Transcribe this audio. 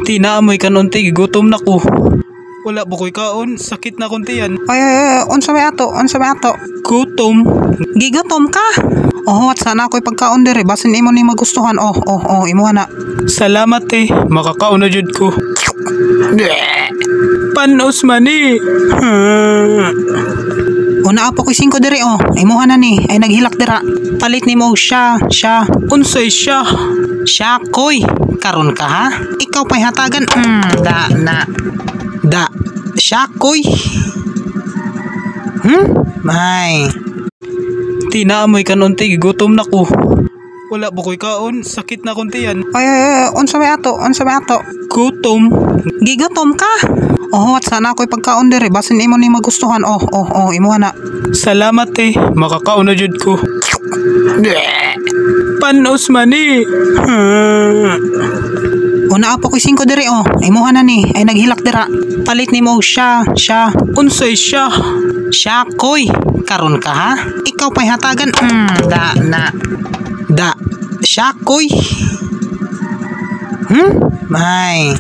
Tinaamoy kanunti, gutom na ko. Wala bukoy kaon, sakit na kunti yan. Ay, unsa may ato? Gutom. Gigutom ka? Oh, at sana ako'y pagkaon dire, basin imo ni magustuhan. Imo na. Salamat makakaon na jud ko. Panos man Una apo ko'y 5 dire Imuha na ni, ay naghilak dira. Palit ni mo siya. Unsay siya? Siya koy. Karon ka ha? Ikaw pa'y hatagan. Siya koy. May. Tinaamoy kanunti, gutom na ko. Wala bukoy kaon, sakit na kunti yan. Ay, unsa may ato? Gutom. Gigutom ka? Oh, at sana ako'y pagkaon dire, basin imo ni magustuhan. Imuha na. Salamat makakaon na jud ko. Panos man Una apo ko'y 5 dire Imuha na ni, ay naghilak dira. Palit ni mo siya. Unsay siya? Siya koy. Karon ka ha? Ikaw pa'y hatagan. Siya koy. May.